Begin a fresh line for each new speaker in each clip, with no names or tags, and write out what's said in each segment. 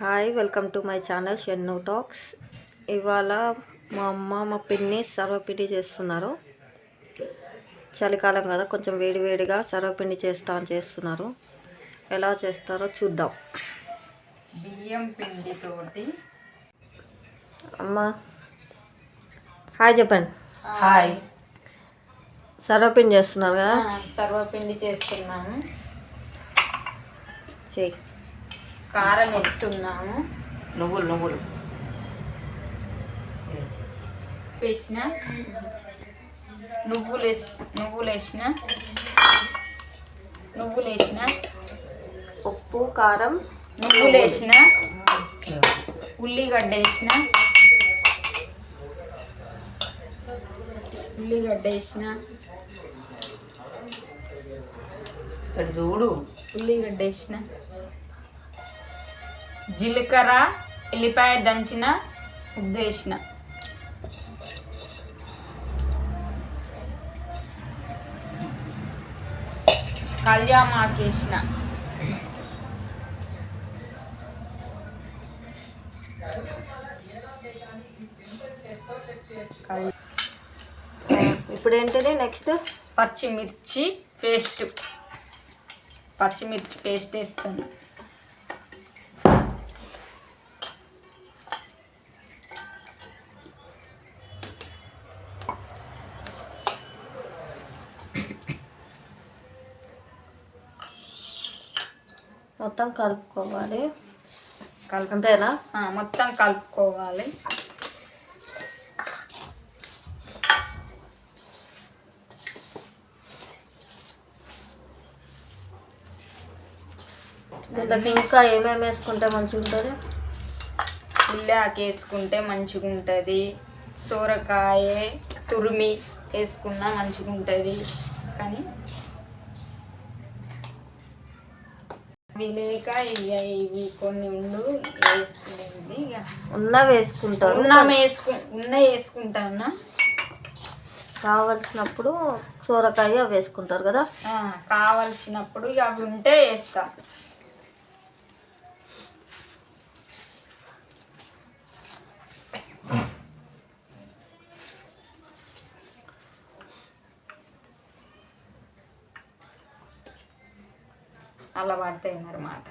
Hi, welcome to my channel Shennu talks. ఇవాళ మా అమ్మ మా పిన్ని సర్వపిండి చేస్తున్నారు. చలికాలం కదా, కొంచెం వేడివేడిగా సర్వపిండి చేస్తున్నారు. ఎలా చేస్తారో చూద్దాం.
బియ్యం పిండి తోటి
అమ్మ హాయ్ చెప్పండి.
హాయ్.
సర్వపిండి చేస్తున్నారు కదా?
సర్వపిండి చేస్తున్నాము.
చెయ్యి.
కారం వేస్తున్నాము.
నువ్వులు
వేసిన నువ్వులు వేసిన
ఉప్పు, కారం,
నువ్వులు వేసిన, ఉల్లిగడ్డ వేసిన,
ఇక్కడ చూడు.
ఉల్లిగడ్డ వేసిన, జీలకర్ర, ఎల్లిపాయ దంచిన ముద్ద వేసిన, కళ్యామాకు వేసిన,
ఇప్పుడు ఏంటిది నెక్స్ట్?
పచ్చిమిర్చి పేస్ట్ వేస్తాను.
మొత్తం కలుపుకోవాలి. అంతేనా?
మొత్తం కలుపుకోవాలి.
దీంట్లోకి ఇంకా ఏమేమి వేసుకుంటే మంచిగా ఉంటుంది?
ఉల్లాకు వేసుకుంటే మంచిగా ఉంటుంది. సోరకాయ తురిమి వేసుకున్నా మంచిగా ఉంటుంది. కానీ అవి లేక ఇవి కొన్ని వేసుకునేది.
వేసుకుంటారు.
వేసుకుంటాను.
కావలసినప్పుడు సోరకాయ వేసుకుంటారు కదా?
కావలసినప్పుడు ఇక అవి ఉంటే వేస్తా. అలా పడతాయి అన్నమాట.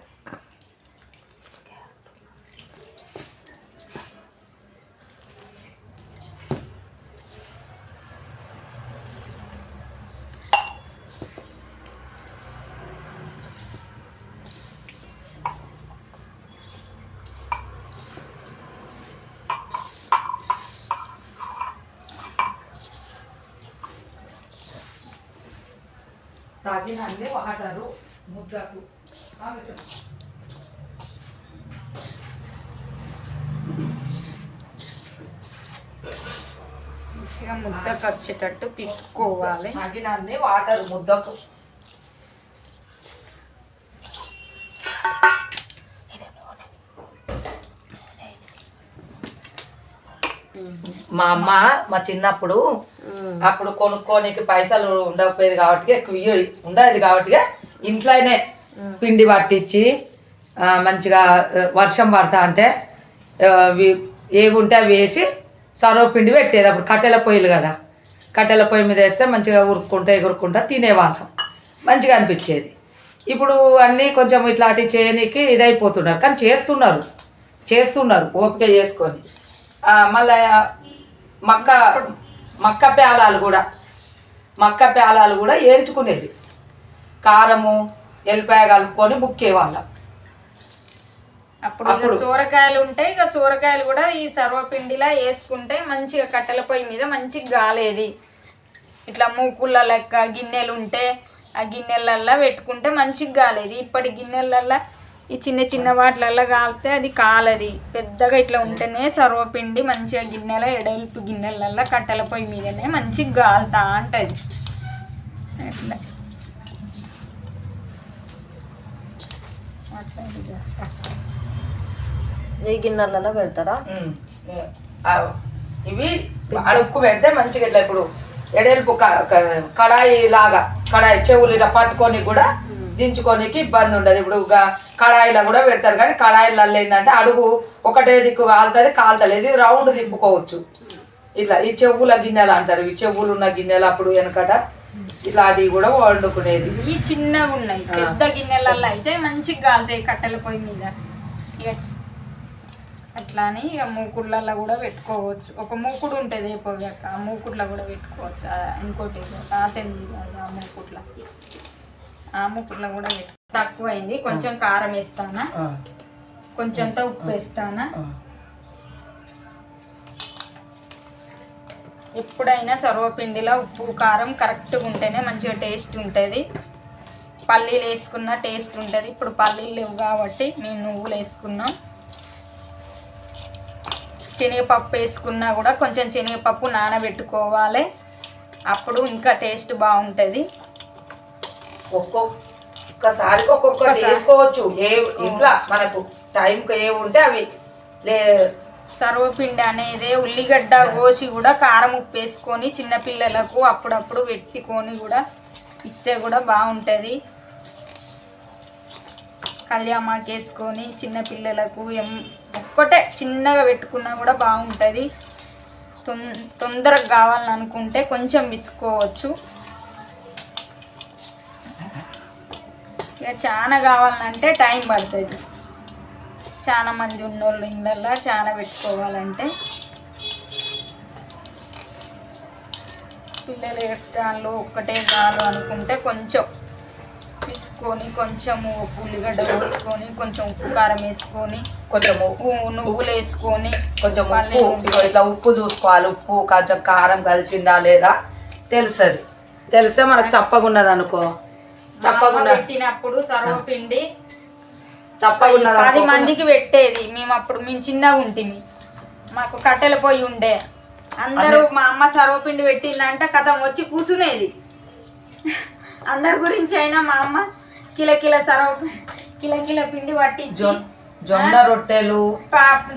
తాగినండి వాటరు ముద్దకు
మంచిగా ముద్దకు వచ్చేటట్టు పిసుకోవాలి.
తాగినండి వాటరు ముద్దకు. మా అమ్మ మా చిన్నప్పుడు అప్పుడు కొనుక్కోనికి పైసలు ఉండకపోయేది కాబట్టి ఎక్కువ ఉండేది కాబట్టి ఇంట్లోనే పిండి పట్టించి మంచిగా వర్షం పడతా అంటే ఏవి ఉంటే అవి వేసి సర్వపిండి పెట్టేది. అప్పుడు కట్టెల పొయ్యిలు కదా, కట్టెల పొయ్యి మీద వేస్తే మంచిగా ఎగురుకుంటా తినేవాళ్ళం. మంచిగా అనిపించేది. ఇప్పుడు అన్నీ కొంచెం ఇట్లాంటి చేయనీకి ఇదైపోతున్నారు. కానీ చేస్తున్నారు ఓపిక చేసుకొని. మళ్ళీ మక్క పేలాలు కూడా వేయించుకునేది. కారము ఎల్లిపాయ కలుపుకొని బుక్కేవాళ్ళం.
అప్పుడు సోరకాయలు ఉంటాయి. ఇక సోరకాయలు కూడా ఈ సర్వపిండిలా వేసుకుంటే మంచిగా కట్టెల పొయ్యి మీద మంచిగా గాలేది. ఇట్లా మూకుళ్ళ లెక్క గిన్నెలు ఉంటే ఆ గిన్నెలల్లో పెట్టుకుంటే మంచిగా గాలేది. ఇప్పటి గిన్నెలల్లో ఈ చిన్న చిన్న వాటిలల్లో కాలితే అది కాలది. పెద్దగా ఇట్లా ఉంటేనే సర్వపిండి మంచిగా గిన్నెల ఎడల్పు గిన్నెలల్లో కట్టెల పొయ్యి మీదనే మంచిగా గాలుతా ఉంటుంది. అట్లా
ఈ గిన్నెలలో పెడతారా?
ఇవి అడుక్కు పెడితే మంచిగా ఇట్లా ఇప్పుడు ఎడల్పు కడాయి చెవులు ఇలా పట్టుకొని కూడా దించుకోనికి ఇబ్బంది ఉండదు. ఇప్పుడు కడాయిలో కూడా పెడతారు, కానీ కడాయిలలో ఏంటంటే అడుగు ఒకటే దిక్కు కాలుతలేదు. ఇది రౌండ్ తిప్పుకోవచ్చు. ఇట్లా ఈ చెవుల గిన్నెలు అంటారు, ఈ చెవులు ఉన్న గిన్నెలు అప్పుడు వెనకట ఇట్లాంటివి కూడా వండుకునేది.
ఈ చిన్నగా ఉన్నాయి, పెద్ద గిన్నెలలో అయితే మంచిగా కాలుతాయి కట్టెల పొయ్యి మీద. ఇక అట్లా అని ఇక మూకుళ్ళల్లో కూడా పెట్టుకోవచ్చు. ఒక మూకుడు ఉంటుంది పోయాక, ఆ మూకుట్లో కూడా పెట్టుకోవచ్చు. ఇంకోటి పాతది ఆ మూకుట్లో కూడా తక్కువ అయింది. కొంచెం కారం వేస్తానా, కొంచెంతో ఉప్పు వేస్తానా. ఎప్పుడైనా సర్వపిండిలో ఉప్పు కారం కరెక్ట్గా ఉంటేనే మంచిగా టేస్ట్ ఉంటుంది. పల్లీలు వేసుకున్న టేస్ట్ ఉంటుంది. ఇప్పుడు పల్లీలు లేవు కాబట్టి మేము నువ్వులు వేసుకున్నాం. శనగపప్పు వేసుకున్నా కూడా కొంచెం శనగపప్పు నానబెట్టుకోవాలి, అప్పుడు ఇంకా టేస్ట్ బాగుంటుంది.
ఒక్కొక్కసారి ఒక్కొక్కటి వేసుకోవచ్చు. ఇట్లా మనకు టైంకి ఏ ఉంటే అవి
సర్వపిండి అనేది ఉల్లిగడ్డ కోసి కూడా కారం ఉప్పు వేసుకొని చిన్నపిల్లలకు అప్పుడప్పుడు పెట్టుకొని కూడా ఇస్తే కూడా బాగుంటుంది. కళ్యామాకు వేసుకొని చిన్నపిల్లలకు ఒక్కటే చిన్నగా పెట్టుకున్నా కూడా బాగుంటుంది. తొందరగా కావాలని అనుకుంటే కొంచెం విసుకోవచ్చు. ఇక చాలా కావాలంటే టైం పడుతుంది. చాలా మంది ఉన్నోళ్ళు ఇళ్ళల్లో చాలా పెట్టుకోవాలంటే పిల్లలు ఏడ్చాలు ఒక్కటే చాలు అనుకుంటే కొంచెం తీసుకొని కొంచెం ఉల్లిగడ్డ వేసుకొని కొంచెం ఉప్పు కారం వేసుకొని
కొంచెం
నువ్వులు వేసుకొని
కొంచెం ఉప్పు ఇట్లా ఉప్పు చూసుకోవాలి. ఉప్పు కొంచెం కారం కలిసిందా లేదా తెలిసే మనకు చప్పగున్నది అనుకో. చప్పగున్న
పెట్టినప్పుడు సర్వపిండి
చప్పగున్నది
10 మందికి పెట్టేది. మేము చిన్నగా ఉంటుంది, మాకు కట్టెల పొయ్యి ఉండే. అందరూ మా అమ్మ సర్వపిండి పెట్టిందంటే కథం వచ్చి కూసునేది. అందరి గురించి అయినా మా అమ్మ కిల కిల పిండి పట్టించి
జొన్న రొట్టెలు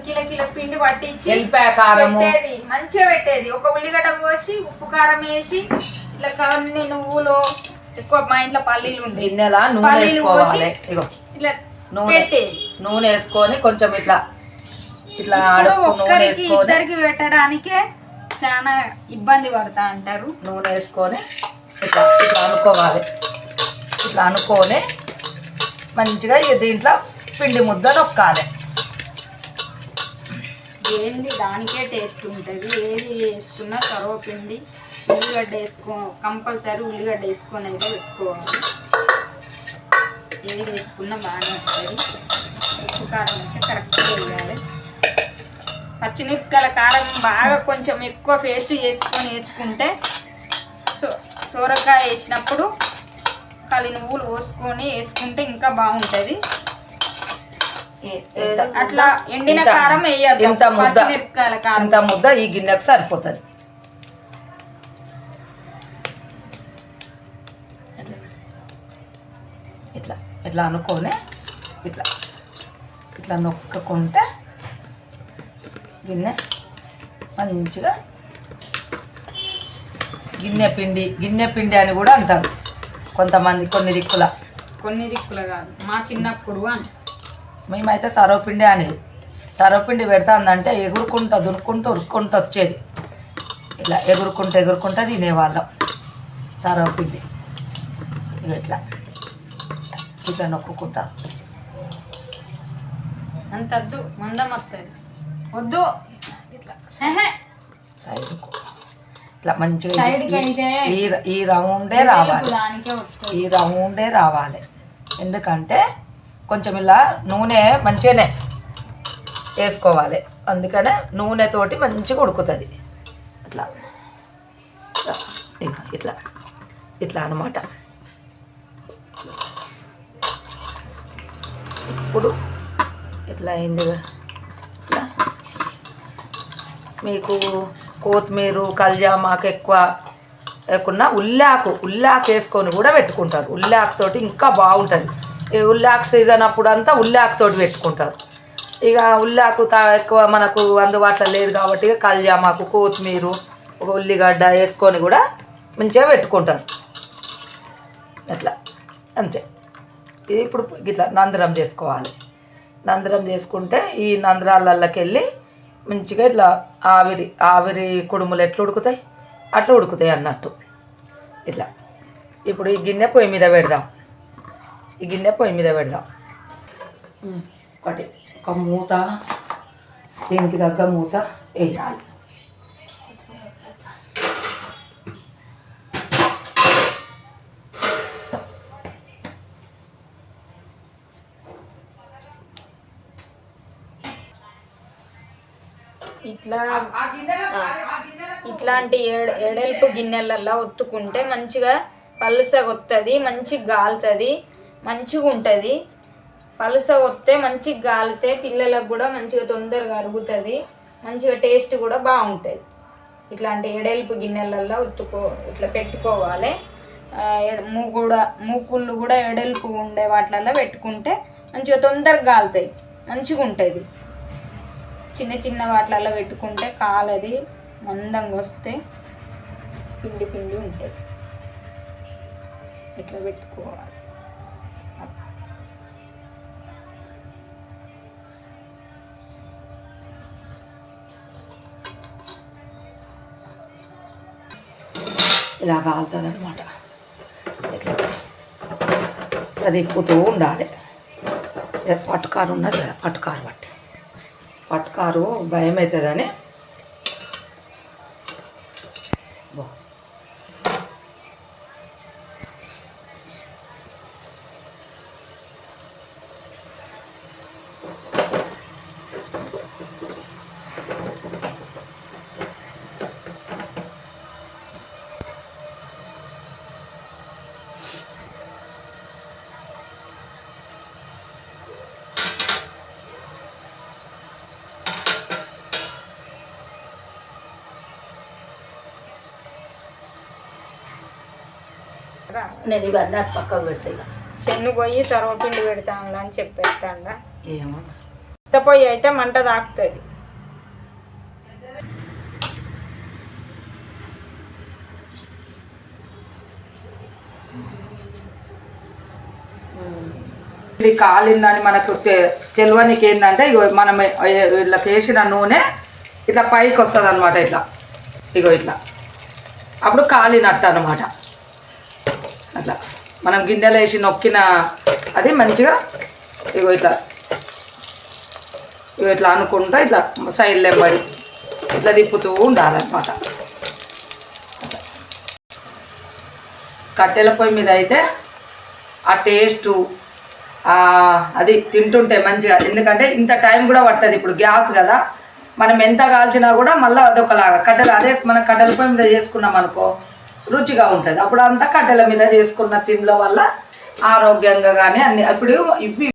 కిల పిండి పట్టించి
పెట్టేది,
మంచిగా పెట్టేది. ఒక ఉల్లిగడ్డ కోసి ఉప్పు కారం వేసి ఇట్లా కొన్ని నువ్వులు ఎక్కువ మా ఇంట్లో పల్లీలు ఉండే
పల్లీలు కోసి
ఇట్లా
నూనె వేసుకొని కొంచెం ఇట్లా
ఇద్దరికి పెట్టడానికే చాలా ఇబ్బంది పడతా అంటారు.
నూనె వేసుకొని ఇట్లా అనుకోవాలి. ఇట్లా అనుకొని మంచిగా దీంట్లో పిండి ముద్ద నొక్కాలి.
ఏంది దానికే టేస్ట్ ఉంటుంది. ఏది వేసుకున్నా సర్వపిండి ఉల్లిగడ్డ కంపల్సరీ ఉల్లిగడ్డ వేసుకొని అయితే పెట్టుకోవాలి. ఏది వేసుకున్నా బాగానే ఉంటుంది. ఉప్పు కారం అయితే కరెక్ట్గా వేయాలి. పచ్చిమిరపకాయల కారం బాగా కొంచెం ఎక్కువ పేస్ట్ వేసుకుంటే సోరకాయ వేసినప్పుడు నువ్వులు పోసుకొని వేసుకుంటే ఇంకా బాగుంటుంది. అట్లా ఎండిన కారం వేయద్దు, పచ్చిమిరపకాయల కారం.
ఇంత ముద్ద ఈ గిన్నెకు సరిపోతుంది. ఇట్లా అనుకొని ఇట్లా నొక్కుంటే గిన్నె మంచిగా గిన్నె పిండి అని కూడా అంటారు కొంతమంది. కొన్ని దిక్కుల
కాదు, మా చిన్నప్పుడు
మేమైతే సర్వపిండి అనేది. సర్వపిండి పెడతాందంటే ఎగురుకుంటూ ఉరుక్కుంటూ వచ్చేది. ఇట్లా ఎగురుకుంటూ తినేవాళ్ళం సర్వపిండి. ఇట్లా నొక్కుంటా
అంత వద్దు, మందం వస్తుంది వద్దు.
ఇట్లా సైడ్కు ఇట్లా మంచిగా ఈ రౌండే రావాలి. ఎందుకంటే కొంచెం ఇలా నూనె మంచిగానే వేసుకోవాలి, అందుకనే నూనెతోటి మంచిగా ఉడుకుతుంది. ఇట్లా అన్నమాట. ఇప్పుడు ఇట్లా అయిందిగా. ఇట్లా మీకు కొత్తిమీర కల్జామాకు ఎక్కువ లేకున్నా ఉల్లాకు వేసుకొని కూడా పెట్టుకుంటారు. ఉల్లాకుతోటి ఇంకా బాగుంటుంది. ఈ ఉల్లాకు సీజన్ అప్పుడు అంతా ఉల్లాకుతోటి పెట్టుకుంటారు. ఇక ఉల్లాకు ఎక్కువ మనకు అందుబాటులో లేదు కాబట్టి ఇక కల్జామాకు కొత్తిమీర ఒక ఉల్లిగడ్డ వేసుకొని కూడా మంచిగా పెట్టుకుంటారు. అట్లా అంతే. ఇది ఇప్పుడు ఇట్లా నందరం చేసుకోవాలి. నందరం చేసుకుంటే ఈ నందరాలకి వెళ్ళి మంచిగా ఇట్లా ఆవిరి కుడుములు ఎట్లా ఉడుకుతాయి అట్లా ఉడుకుతాయి అన్నట్టు. ఇట్లా ఇప్పుడు ఈ గిన్నె పొయ్యి మీద పెడదాం. ఒక మూత, దీనికి తగ్గ మూత వేయాలి.
ఇట్లాంటి ఎడల్పు గిన్నెలల్లో ఒత్తుకుంటే మంచిగా పలుసగా వస్తుంది, మంచిగా గాలుతుంది, మంచిగా ఉంటుంది. పలుస వస్తే మంచిగా గాలితే పిల్లలకు కూడా మంచిగా తొందరగా అరుగుతుంది, మంచిగా టేస్ట్ కూడా బాగుంటుంది. ఇట్లాంటి ఎడల్పు గిన్నెలల్లో ఇట్లా పెట్టుకోవాలి. మూకుళ్ళు కూడా ఎడల్పు ఉండే వాటిలలో పెట్టుకుంటే మంచిగా తొందరగా గాలుతాయి, మంచిగా ఉంటుంది. చిన్న చిన్న వాటిలలో పెట్టుకుంటే కాలది, మందంగా వస్తే పిండి ఉంటుంది. ఇట్లా పెట్టుకోవాలి.
ఇలా కాలుతుంది అనమాట. ఇట్లా తిప్పుతూ ఉండాలి. పట్టుకారు ఉన్నది కదా, పట్టుకారు భయం అవుతుందని నేను ఇవన్నీ అటు పక్కకు పెడతాయి.
చెన్ను పోయి సర్వపిండి పెడతాను అని చెప్పేస్తాను.
ఏమో
పెద్ద పొయ్యి అయితే మంట తాకుతుంది.
ఇది కాలిందని మనకు తెలియనికి ఏంటంటే మనం వీళ్ళకి వేసిన నూనె ఇట్లా పైకి వస్తుంది అనమాట. ఇట్లా అప్పుడు కాలినట్టు అనమాట. అట్లా మనం గిన్నెలు వేసి నొక్కిన అది మంచిగా ఇట్లా అనుకుంటా ఇట్లా సైడ్లో ఎంబడి ఇట్లా తిప్పుతూ ఉండాలన్నమాట. కట్టెల పొయ్యి మీద అయితే ఆ టేస్టు అది తింటుంటే మంచిగా, ఎందుకంటే ఇంత టైం కూడా పడుతుంది. ఇప్పుడు గ్యాస్ కదా, మనం ఎంత కాల్చినా కూడా మళ్ళీ అదొకలాగా అదే మనం కట్టెల పొయ్యి మీద చేసుకున్నాం అనుకో రుచిగా ఉంటుంది. అప్పుడు అంతా కట్టెల మీద చేసుకున్న తిండ్ల వల్ల ఆరోగ్యంగా కానీ అన్ని ఇప్పుడు ఇవి